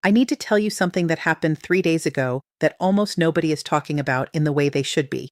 I need to tell you something that happened 3 days ago that almost nobody is talking about in the way they should be.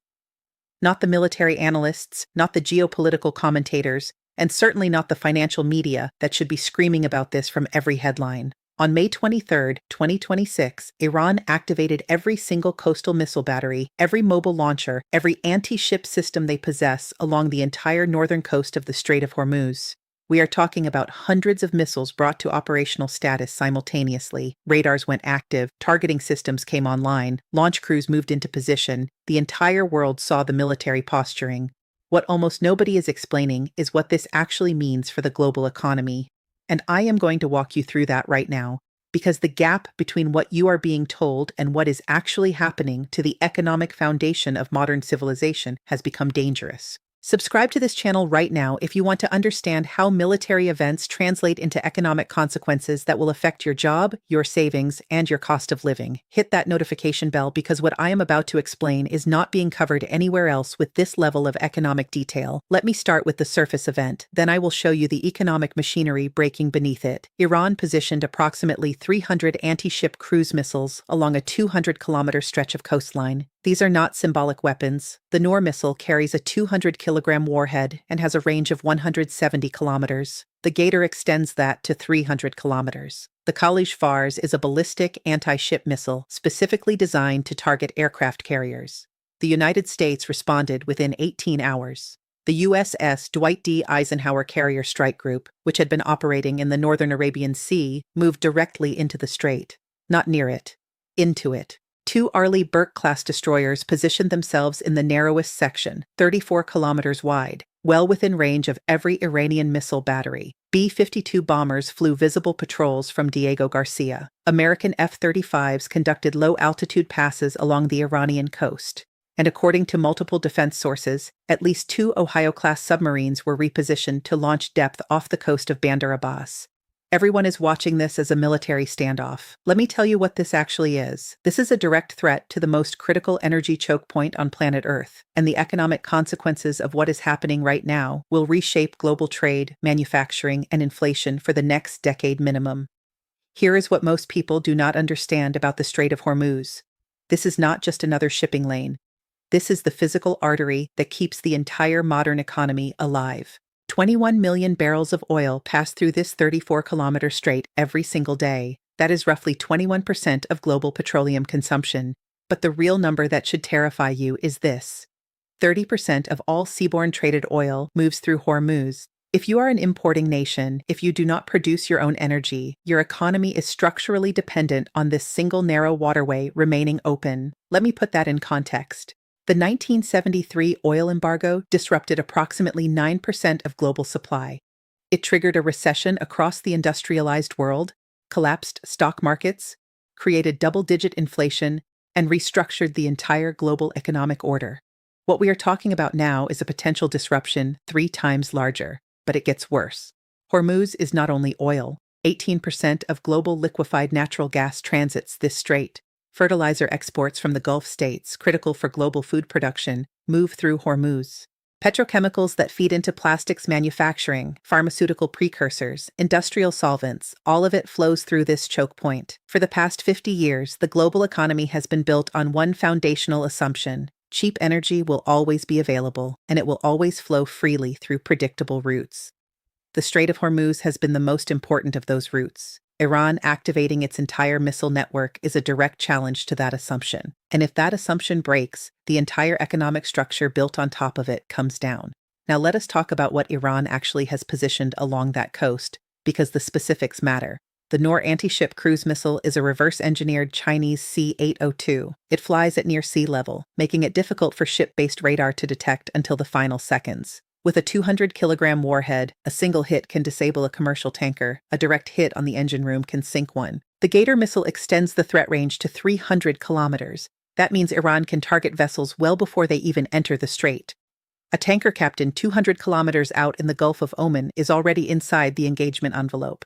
Not the military analysts, not the geopolitical commentators, and certainly not the financial media that should be screaming about this from every headline. On May 23, 2026, Iran activated every single coastal missile battery, every mobile launcher, every anti-ship system they possess along the entire northern coast of the Strait of Hormuz. We are talking about hundreds of missiles brought to operational status simultaneously. Radars went active, targeting systems came online, launch crews moved into position. The entire world saw the military posturing. What almost nobody is explaining is what this actually means for the global economy. And I am going to walk you through that right now, because the gap between what you are being told and what is actually happening to the economic foundation of modern civilization has become dangerous. Subscribe to this channel right now if you want to understand how military events translate into economic consequences that will affect your job, your savings, and your cost of living. Hit that notification bell because what I am about to explain is not being covered anywhere else with this level of economic detail. Let me start with the surface event, then I will show you the economic machinery breaking beneath it. Iran positioned approximately 300 anti-ship cruise missiles along a 200-kilometer stretch of coastline. These are not symbolic weapons. The Noor missile carries a 200-kilogram warhead and has a range of 170 kilometers. The Gator extends that to 300 kilometers. The Khalij Fars is a ballistic anti-ship missile specifically designed to target aircraft carriers. The United States responded within 18 hours. The USS Dwight D. Eisenhower Carrier Strike Group, which had been operating in the northern Arabian Sea, moved directly into the strait. Not near it. Into it. Two Arleigh Burke-class destroyers positioned themselves in the narrowest section, 34 kilometers wide, well within range of every Iranian missile battery. B-52 bombers flew visible patrols from Diego Garcia. American F-35s conducted low-altitude passes along the Iranian coast. And according to multiple defense sources, at least 2 Ohio-class submarines were repositioned to launch depth off the coast of Bandar Abbas. Everyone is watching this as a military standoff. Let me tell you what this actually is. This is a direct threat to the most critical energy choke point on planet Earth, and the economic consequences of what is happening right now will reshape global trade, manufacturing, and inflation for the next decade minimum. Here is what most people do not understand about the Strait of Hormuz. This is not just another shipping lane. This is the physical artery that keeps the entire modern economy alive. 21 million barrels of oil pass through this 34-kilometer strait every single day. That is roughly 21% of global petroleum consumption. But the real number that should terrify you is this. 30% of all seaborne traded oil moves through Hormuz. If you are an importing nation, if you do not produce your own energy, your economy is structurally dependent on this single narrow waterway remaining open. Let me put that in context. The 1973 oil embargo disrupted approximately 9% of global supply. It triggered a recession across the industrialized world, collapsed stock markets, created double-digit inflation, and restructured the entire global economic order. What we are talking about now is a potential disruption 3 times larger, but it gets worse. Hormuz is not only oil. 18% of global liquefied natural gas transits this strait. Fertilizer exports from the Gulf states, critical for global food production, move through Hormuz. Petrochemicals that feed into plastics manufacturing, pharmaceutical precursors, industrial solvents, all of it flows through this choke point. For the past 50 years, the global economy has been built on one foundational assumption. Cheap energy will always be available, and it will always flow freely through predictable routes. The Strait of Hormuz has been the most important of those routes. Iran activating its entire missile network is a direct challenge to that assumption. And if that assumption breaks, the entire economic structure built on top of it comes down. Now let us talk about what Iran actually has positioned along that coast, because the specifics matter. The Noor anti-ship cruise missile is a reverse-engineered Chinese C-802. It flies at near sea level, making it difficult for ship-based radar to detect until the final seconds. With a 200-kilogram warhead, a single hit can disable a commercial tanker. A direct hit on the engine room can sink one. The Gator missile extends the threat range to 300 kilometers. That means Iran can target vessels well before they even enter the strait. A tanker captain 200 kilometers out in the Gulf of Oman is already inside the engagement envelope.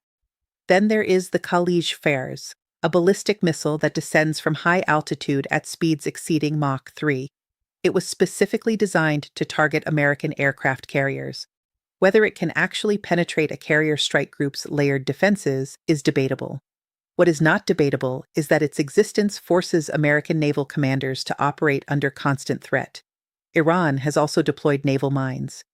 Then there is the Khalij Fars, a ballistic missile that descends from high altitude at speeds exceeding Mach 3. It was specifically designed to target American aircraft carriers. Whether it can actually penetrate a carrier strike group's layered defenses is debatable. What is not debatable is that its existence forces American naval commanders to operate under constant threat. Iran has also deployed naval mines.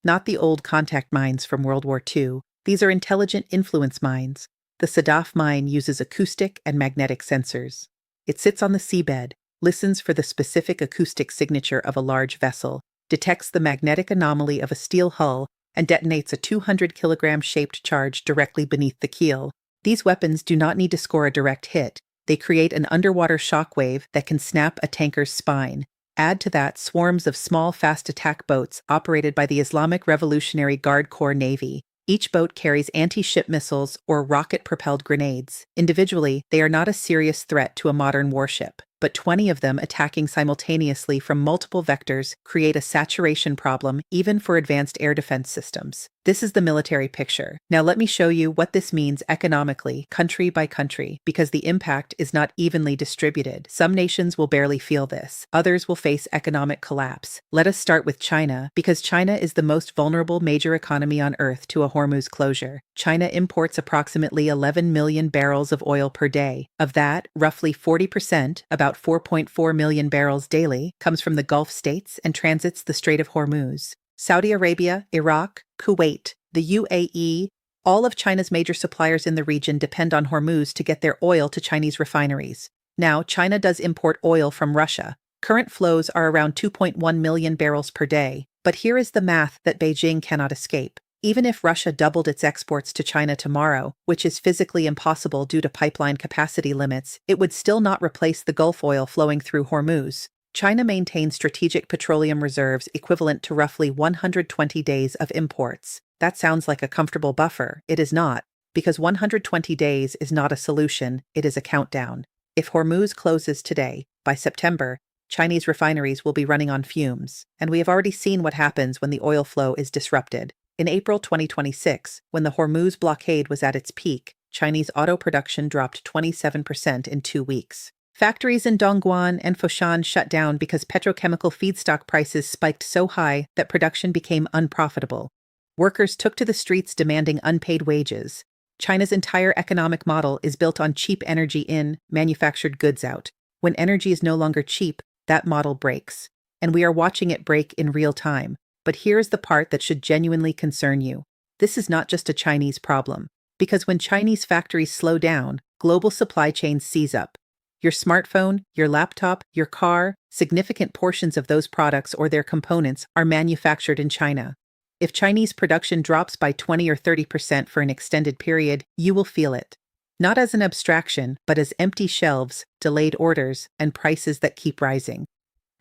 Not the old contact mines from World War II, these are intelligent influence mines. The standoff mine uses acoustic and magnetic sensors. It sits on the seabed, listens for the specific acoustic signature of a large vessel, detects the magnetic anomaly of a steel hull, and detonates a 200-kilogram shaped charge directly beneath the keel. These weapons do not need to score a direct hit. They create an underwater shockwave that can snap a tanker's spine. Add to that swarms of small, fast attack boats operated by the Islamic Revolutionary Guard Corps Navy. Each boat carries anti-ship missiles or rocket-propelled grenades. Individually, they are not a serious threat to a modern warship, but 20 of them attacking simultaneously from multiple vectors create a saturation problem even for advanced air defense systems. This is the military picture. Now let me show you what this means economically, country by country, because the impact is not evenly distributed. Some nations will barely feel this. Others will face economic collapse. Let us start with China, because China is the most vulnerable major economy on Earth to a Hormuz closure. China imports approximately 11 million barrels of oil per day. Of that, roughly 40%, about 4.4 million barrels daily, comes from the Gulf states and transits the Strait of Hormuz. Saudi Arabia, Iraq, Kuwait, the UAE, all of China's major suppliers in the region depend on Hormuz to get their oil to Chinese refineries. Now, China does import oil from Russia. Current flows are around 2.1 million barrels per day. But here is the math that Beijing cannot escape. Even if Russia doubled its exports to China tomorrow, which is physically impossible due to pipeline capacity limits, it would still not replace the Gulf oil flowing through Hormuz. China maintains strategic petroleum reserves equivalent to roughly 120 days of imports. That sounds like a comfortable buffer. It is not, because 120 days is not a solution, it is a countdown. If Hormuz closes today, by September, Chinese refineries will be running on fumes, and we have already seen what happens when the oil flow is disrupted. In April 2026, when the Hormuz blockade was at its peak, Chinese auto production dropped 27% in 2 weeks. Factories in Dongguan and Foshan shut down because petrochemical feedstock prices spiked so high that production became unprofitable. Workers took to the streets demanding unpaid wages. China's entire economic model is built on cheap energy in, manufactured goods out. When energy is no longer cheap, that model breaks. And we are watching it break in real time. But here's the part that should genuinely concern you. This is not just a Chinese problem, because when Chinese factories slow down, global supply chains seize up. Your smartphone, your laptop, your car, significant portions of those products or their components are manufactured in China. If Chinese production drops by 20 or 30% for an extended period, you will feel it. Not as an abstraction, but as empty shelves, delayed orders, and prices that keep rising.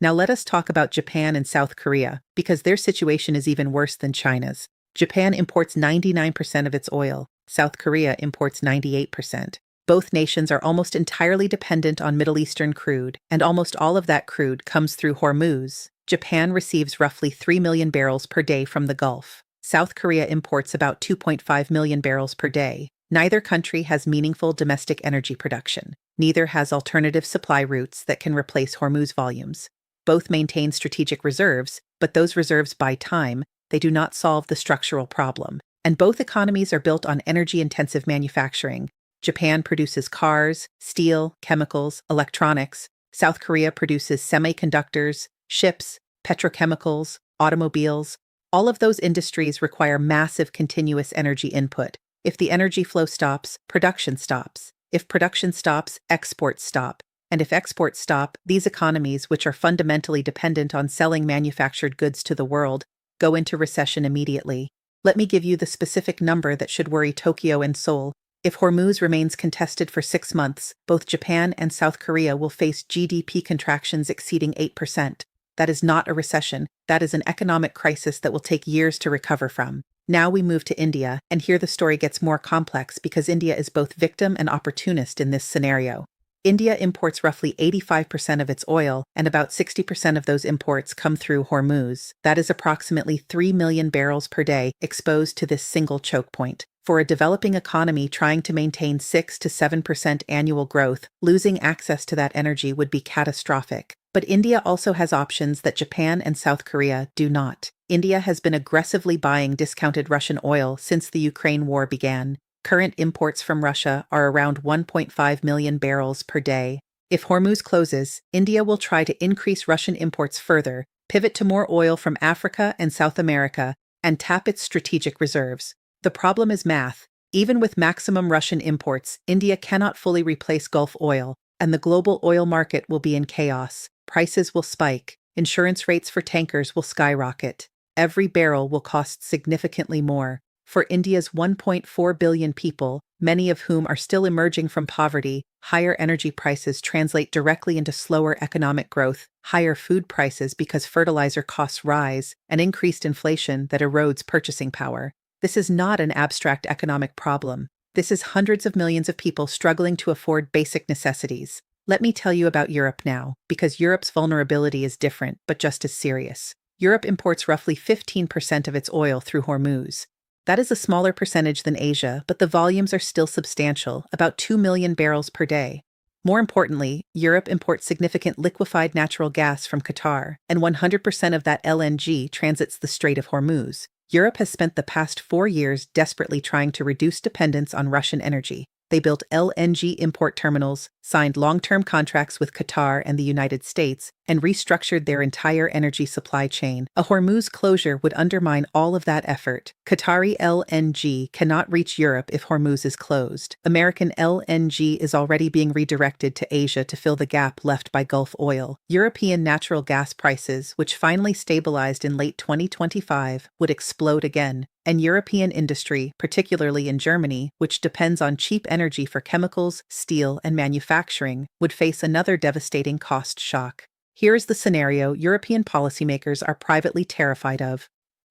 Now let us talk about Japan and South Korea, because their situation is even worse than China's. Japan imports 99% of its oil. South Korea imports 98%. Both nations are almost entirely dependent on Middle Eastern crude, and almost all of that crude comes through Hormuz. Japan receives roughly 3 million barrels per day from the Gulf. South Korea imports about 2.5 million barrels per day. Neither country has meaningful domestic energy production. Neither has alternative supply routes that can replace Hormuz volumes. Both maintain strategic reserves, but those reserves buy time. They do not solve the structural problem. And both economies are built on energy-intensive manufacturing. Japan produces cars, steel, chemicals, electronics. South Korea produces semiconductors, ships, petrochemicals, automobiles. All of those industries require massive continuous energy input. If the energy flow stops, production stops. If production stops, exports stop. And if exports stop, these economies, which are fundamentally dependent on selling manufactured goods to the world, go into recession immediately. Let me give you the specific number that should worry Tokyo and Seoul. If Hormuz remains contested for 6 months, both Japan and South Korea will face GDP contractions exceeding 8%. That is not a recession. That is an economic crisis that will take years to recover from. Now we move to India, and here the story gets more complex because India is both victim and opportunist in this scenario. India imports roughly 85% of its oil, and about 60% of those imports come through Hormuz. That is approximately 3 million barrels per day exposed to this single choke point. For a developing economy trying to maintain 6 to 7% annual growth, losing access to that energy would be catastrophic. But India also has options that Japan and South Korea do not. India has been aggressively buying discounted Russian oil since the Ukraine war began. Current imports from Russia are around 1.5 million barrels per day. If Hormuz closes, India will try to increase Russian imports further, pivot to more oil from Africa and South America, and tap its strategic reserves. The problem is math. Even with maximum Russian imports, India cannot fully replace Gulf oil, and the global oil market will be in chaos. Prices will spike, insurance rates for tankers will skyrocket. Every barrel will cost significantly more. For India's 1.4 billion people, many of whom are still emerging from poverty, higher energy prices translate directly into slower economic growth, higher food prices because fertilizer costs rise, and increased inflation that erodes purchasing power. This is not an abstract economic problem. This is hundreds of millions of people struggling to afford basic necessities. Let me tell you about Europe now, because Europe's vulnerability is different, but just as serious. Europe imports roughly 15% of its oil through Hormuz. That is a smaller percentage than Asia, but the volumes are still substantial, about 2 million barrels per day. More importantly, Europe imports significant liquefied natural gas from Qatar, and 100% of that LNG transits the Strait of Hormuz. Europe has spent the past 4 years desperately trying to reduce dependence on Russian energy. They built LNG import terminals, signed long-term contracts with Qatar and the United States, and restructured their entire energy supply chain. A Hormuz closure would undermine all of that effort. Qatari LNG cannot reach Europe if Hormuz is closed. American LNG is already being redirected to Asia to fill the gap left by Gulf oil. European natural gas prices, which finally stabilized in late 2025, would explode again. And European industry, particularly in Germany, which depends on cheap energy for chemicals, steel, and manufacturing, would face another devastating cost shock. Here is the scenario European policymakers are privately terrified of.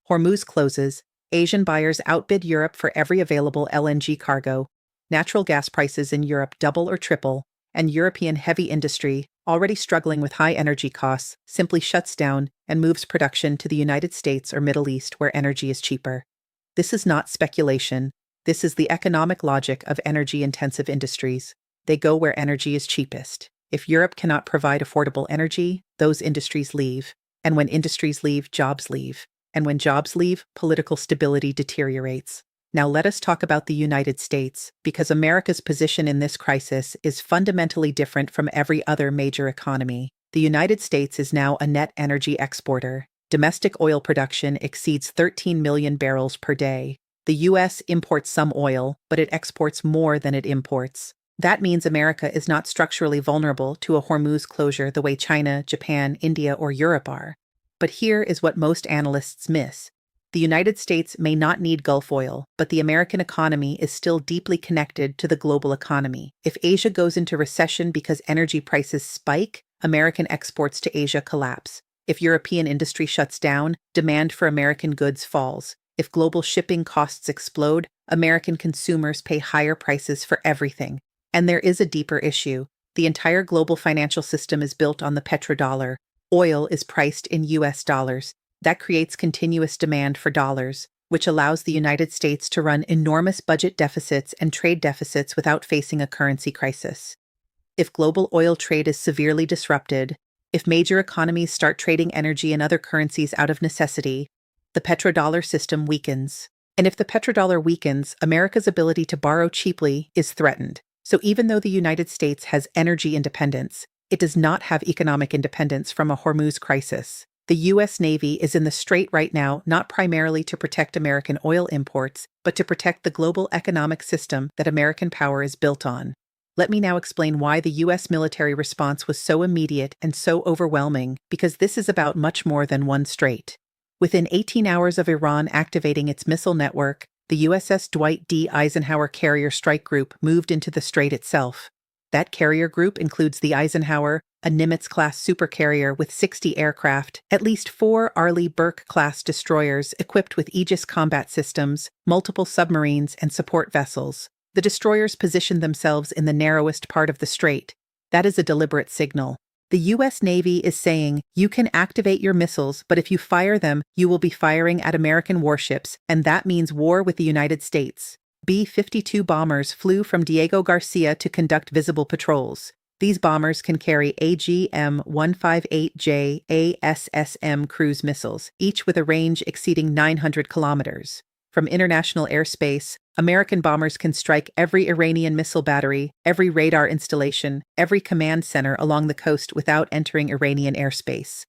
Hormuz closes, Asian buyers outbid Europe for every available LNG cargo, natural gas prices in Europe double or triple, and European heavy industry, already struggling with high energy costs, simply shuts down and moves production to the United States or Middle East where energy is cheaper. This is not speculation. This is the economic logic of energy-intensive industries. They go where energy is cheapest. If Europe cannot provide affordable energy, those industries leave. And when industries leave, jobs leave. And when jobs leave, political stability deteriorates. Now let us talk about the United States, because America's position in this crisis is fundamentally different from every other major economy. The United States is now a net energy exporter. Domestic oil production exceeds 13 million barrels per day. The U.S. imports some oil, but it exports more than it imports. That means America is not structurally vulnerable to a Hormuz closure the way China, Japan, India, or Europe are. But here is what most analysts miss. The United States may not need Gulf oil, but the American economy is still deeply connected to the global economy. If Asia goes into recession because energy prices spike, American exports to Asia collapse. If European industry shuts down, demand for American goods falls. If global shipping costs explode, American consumers pay higher prices for everything. And there is a deeper issue. The entire global financial system is built on the petrodollar. Oil is priced in US dollars. That creates continuous demand for dollars, which allows the United States to run enormous budget deficits and trade deficits without facing a currency crisis. If global oil trade is severely disrupted, if major economies start trading energy and other currencies out of necessity, the petrodollar system weakens. And if the petrodollar weakens, America's ability to borrow cheaply is threatened. So even though the United States has energy independence, it does not have economic independence from a Hormuz crisis. The U.S. Navy is in the strait right now not primarily to protect American oil imports, but to protect the global economic system that American power is built on. Let me now explain why the U.S. military response was so immediate and so overwhelming, because this is about much more than one strait. Within 18 hours of Iran activating its missile network, the USS Dwight D. Eisenhower Carrier Strike Group moved into the strait itself. That carrier group includes the Eisenhower, a Nimitz-class supercarrier with 60 aircraft, at least 4 Arleigh Burke-class destroyers equipped with Aegis combat systems, multiple submarines, and support vessels. The destroyers positioned themselves in the narrowest part of the strait. That is a deliberate signal. The U.S. Navy is saying, you can activate your missiles, but if you fire them, you will be firing at American warships, and that means war with the United States. B-52 bombers flew from Diego Garcia to conduct visible patrols. These bombers can carry AGM-158J ASSM cruise missiles, each with a range exceeding 900 kilometers. From international airspace, American bombers can strike every Iranian missile battery, every radar installation, every command center along the coast without entering Iranian airspace.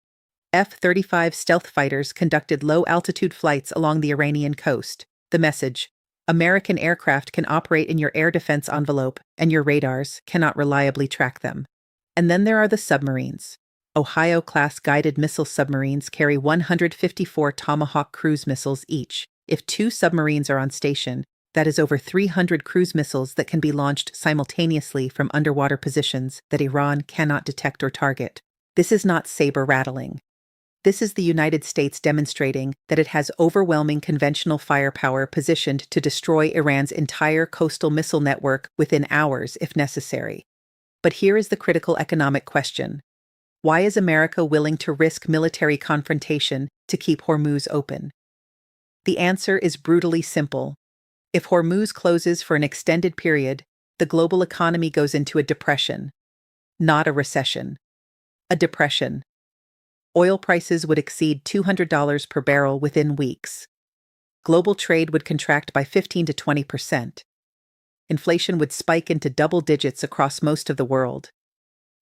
F-35 stealth fighters conducted low-altitude flights along the Iranian coast. The message: American aircraft can operate in your air defense envelope, and your radars cannot reliably track them. And then there are the submarines. Ohio-class guided missile submarines carry 154 Tomahawk cruise missiles each. If 2 submarines are on station, that is over 300 cruise missiles that can be launched simultaneously from underwater positions that Iran cannot detect or target. This is not saber-rattling. This is the United States demonstrating that it has overwhelming conventional firepower positioned to destroy Iran's entire coastal missile network within hours if necessary. But here is the critical economic question. Why is America willing to risk military confrontation to keep Hormuz open? The answer is brutally simple. If Hormuz closes for an extended period, the global economy goes into a depression. Not a recession. A depression. Oil prices would exceed $200 per barrel within weeks. Global trade would contract by 15 to 20%. Inflation would spike into double digits across most of the world.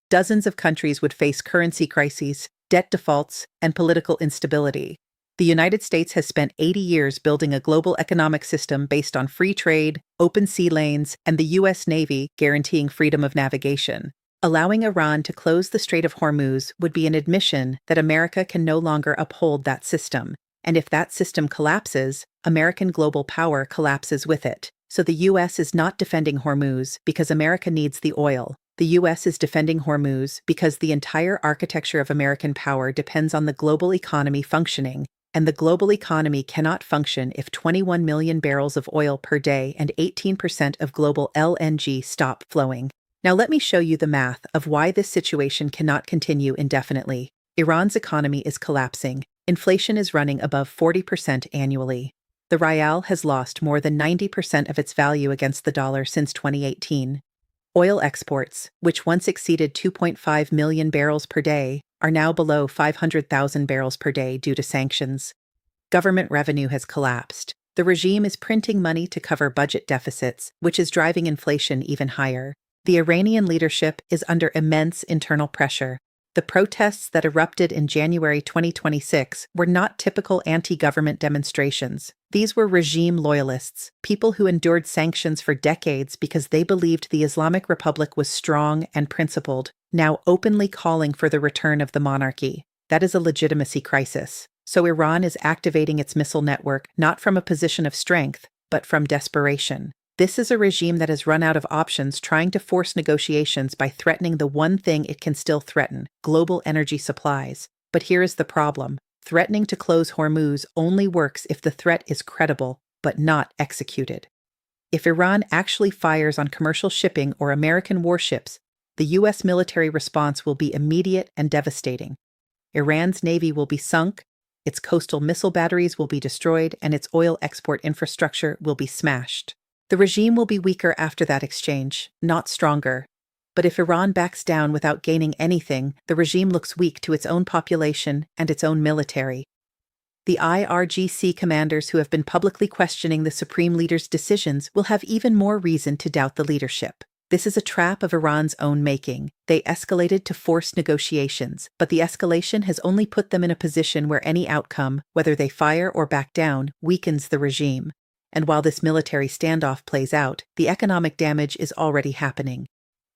Dozens of countries would face currency crises, debt defaults, and political instability. The United States has spent 80 years building a global economic system based on free trade, open sea lanes, and the U.S. Navy guaranteeing freedom of navigation. Allowing Iran to close the Strait of Hormuz would be an admission that America can no longer uphold that system. And if that system collapses, American global power collapses with it. So the U.S. is not defending Hormuz because America needs the oil. The U.S. is defending Hormuz because the entire architecture of American power depends on the global economy functioning, and the global economy cannot function if 21 million barrels of oil per day and 18% of global LNG stop flowing. Now let me show you the math of why this situation cannot continue indefinitely. Iran's economy is collapsing. Inflation is running above 40% annually. The rial has lost more than 90% of its value against the dollar since 2018. Oil exports, which once exceeded 2.5 million barrels per day, are now below 500,000 barrels per day due to sanctions. Government revenue has collapsed. The regime is printing money to cover budget deficits, which is driving inflation even higher. The Iranian leadership is under immense internal pressure. The protests that erupted in January 2026 were not typical anti-government demonstrations. These were regime loyalists, people who endured sanctions for decades because they believed the Islamic Republic was strong and principled, now openly calling for the return of the monarchy. That is a legitimacy crisis. So Iran is activating its missile network not from a position of strength, but from desperation. This is a regime that has run out of options, trying to force negotiations by threatening the one thing it can still threaten: global energy supplies. But here is the problem. Threatening to close Hormuz only works if the threat is credible, but not executed. If Iran actually fires on commercial shipping or American warships, the U.S. military response will be immediate and devastating. Iran's navy will be sunk, its coastal missile batteries will be destroyed, and its oil export infrastructure will be smashed. The regime will be weaker after that exchange, not stronger. But if Iran backs down without gaining anything, the regime looks weak to its own population and its own military. The IRGC commanders who have been publicly questioning the supreme leader's decisions will have even more reason to doubt the leadership. This is a trap of Iran's own making. They escalated to forced negotiations, but the escalation has only put them in a position where any outcome, whether they fire or back down, weakens the regime. And while this military standoff plays out, the economic damage is already happening.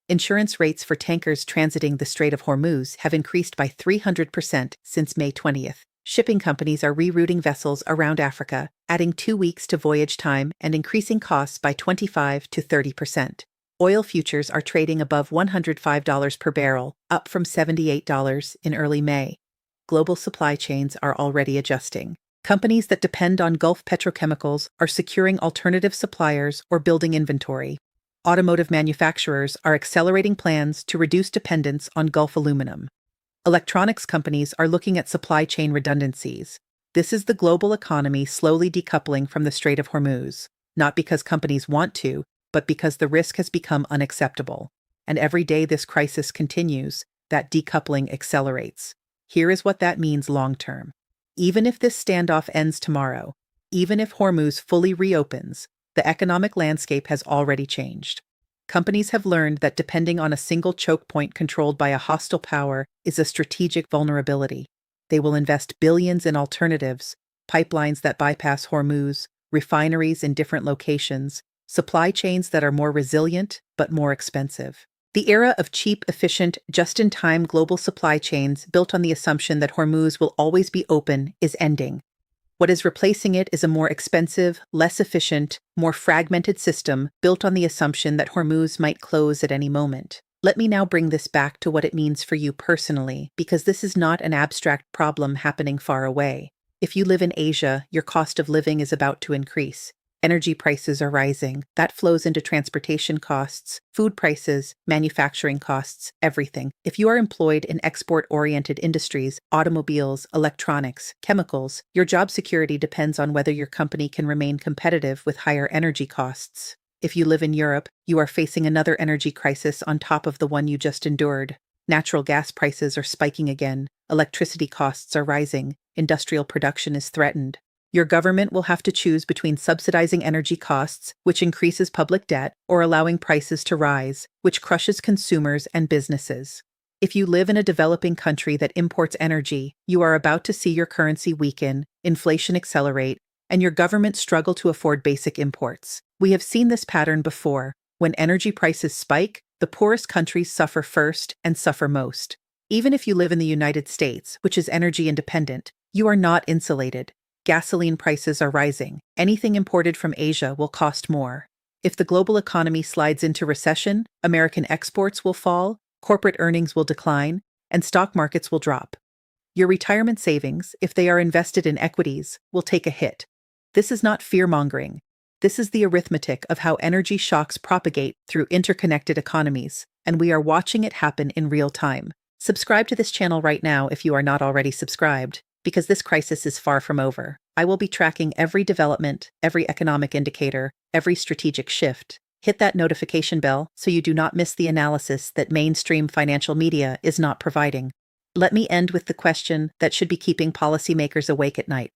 Insurance rates for tankers transiting the Strait of Hormuz have increased by 300% since May 20th. Shipping companies are rerouting vessels around Africa, adding 2 weeks to voyage time and increasing costs by 25 to 30%. Oil futures are trading above $105 per barrel, up from $78 in early May. Global supply chains are already adjusting. Companies that depend on Gulf petrochemicals are securing alternative suppliers or building inventory. Automotive manufacturers are accelerating plans to reduce dependence on Gulf aluminum. Electronics companies are looking at supply chain redundancies. This is the global economy slowly decoupling from the Strait of Hormuz, not because companies want to, but because the risk has become unacceptable. And every day this crisis continues, that decoupling accelerates. Here is what that means long-term. Even if this standoff ends tomorrow, even if Hormuz fully reopens, the economic landscape has already changed. Companies have learned that depending on a single choke point controlled by a hostile power is a strategic vulnerability. They will invest billions in alternatives, pipelines that bypass Hormuz, refineries in different locations, supply chains that are more resilient but more expensive. The era of cheap, efficient, just-in-time global supply chains built on the assumption that Hormuz will always be open is ending. What is replacing it is a more expensive, less efficient, more fragmented system built on the assumption that Hormuz might close at any moment. Let me now bring this back to what it means for you personally, because this is not an abstract problem happening far away. If you live in Asia, your cost of living is about to increase. Energy prices are rising. That flows into transportation costs, food prices, manufacturing costs, everything. If you are employed in export-oriented industries, automobiles, electronics, chemicals, your job security depends on whether your company can remain competitive with higher energy costs. If you live in Europe, you are facing another energy crisis on top of the one you just endured. Natural gas prices are spiking again. Electricity costs are rising. Industrial production is threatened. Your government will have to choose between subsidizing energy costs, which increases public debt, or allowing prices to rise, which crushes consumers and businesses. If you live in a developing country that imports energy, you are about to see your currency weaken, inflation accelerate, and your government struggle to afford basic imports. We have seen this pattern before. When energy prices spike, the poorest countries suffer first and suffer most. Even if you live in the United States, which is energy independent, you are not insulated. Gasoline prices are rising. Anything imported from Asia will cost more. If the global economy slides into recession, American exports will fall, corporate earnings will decline, and stock markets will drop. Your retirement savings, if they are invested in equities, will take a hit. This is not fear-mongering. This is the arithmetic of how energy shocks propagate through interconnected economies, and we are watching it happen in real time. Subscribe to this channel right now if you are not already subscribed, because this crisis is far from over. I will be tracking every development, every economic indicator, every strategic shift. Hit that notification bell so you do not miss the analysis that mainstream financial media is not providing. Let me end with the question that should be keeping policymakers awake at night.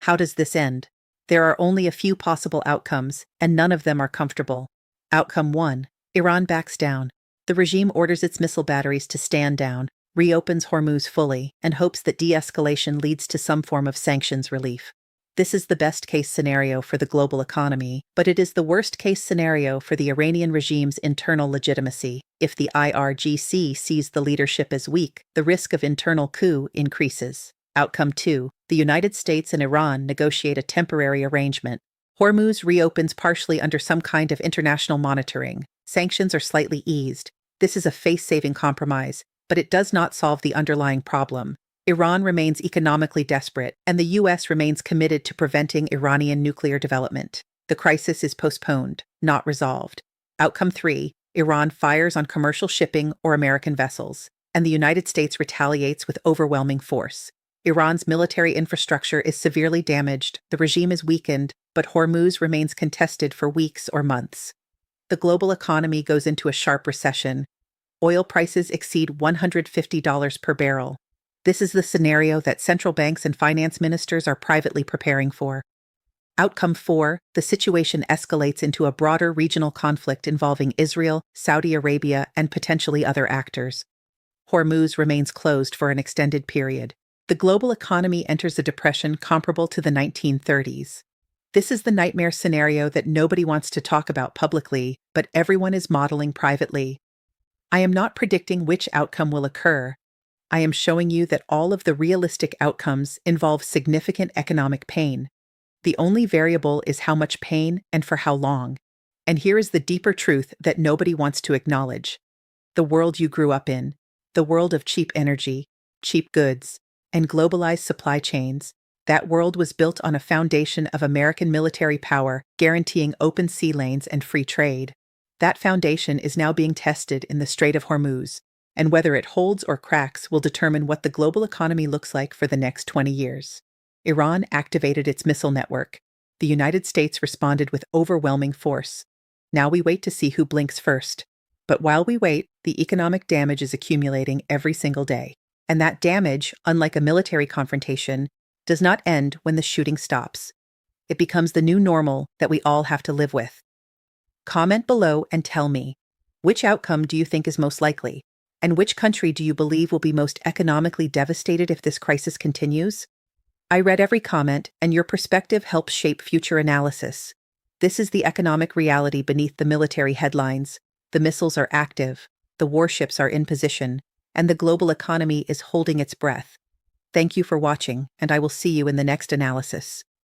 How does this end? There are only a few possible outcomes, and none of them are comfortable. Outcome 1. Iran backs down. The regime orders its missile batteries to stand down, reopens Hormuz fully, and hopes that de-escalation leads to some form of sanctions relief. This is the best-case scenario for the global economy, but it is the worst-case scenario for the Iranian regime's internal legitimacy. If the IRGC sees the leadership as weak, the risk of internal coup increases. Outcome 2. The United States and Iran negotiate a temporary arrangement. Hormuz reopens partially under some kind of international monitoring. Sanctions are slightly eased. This is a face-saving compromise, but it does not solve the underlying problem. Iran remains economically desperate, and the U.S. remains committed to preventing Iranian nuclear development. The crisis is postponed, not resolved. Outcome 3. Iran fires on commercial shipping or American vessels, and the United States retaliates with overwhelming force. Iran's military infrastructure is severely damaged, the regime is weakened, but Hormuz remains contested for weeks or months. The global economy goes into a sharp recession. Oil prices exceed $150 per barrel. This is the scenario that central banks and finance ministers are privately preparing for. Outcome 4. The situation escalates into a broader regional conflict involving Israel, Saudi Arabia, and potentially other actors. Hormuz remains closed for an extended period. The global economy enters a depression comparable to the 1930s. This is the nightmare scenario that nobody wants to talk about publicly, but everyone is modeling privately. I am not predicting which outcome will occur. I am showing you that all of the realistic outcomes involve significant economic pain. The only variable is how much pain and for how long. And here is the deeper truth that nobody wants to acknowledge. The world you grew up in, the world of cheap energy, cheap goods, and globalized supply chains, that world was built on a foundation of American military power guaranteeing open sea lanes and free trade. That foundation is now being tested in the Strait of Hormuz, and whether it holds or cracks will determine what the global economy looks like for the next 20 years. Iran activated its missile network. The United States responded with overwhelming force. Now we wait to see who blinks first. But while we wait, the economic damage is accumulating every single day. And that damage, unlike a military confrontation, does not end when the shooting stops. It becomes the new normal that we all have to live with. Comment below and tell me, which outcome do you think is most likely? And which country do you believe will be most economically devastated if this crisis continues? I read every comment, and your perspective helps shape future analysis. This is the economic reality beneath the military headlines. The missiles are active, the warships are in position, and the global economy is holding its breath. Thank you for watching, and I will see you in the next analysis.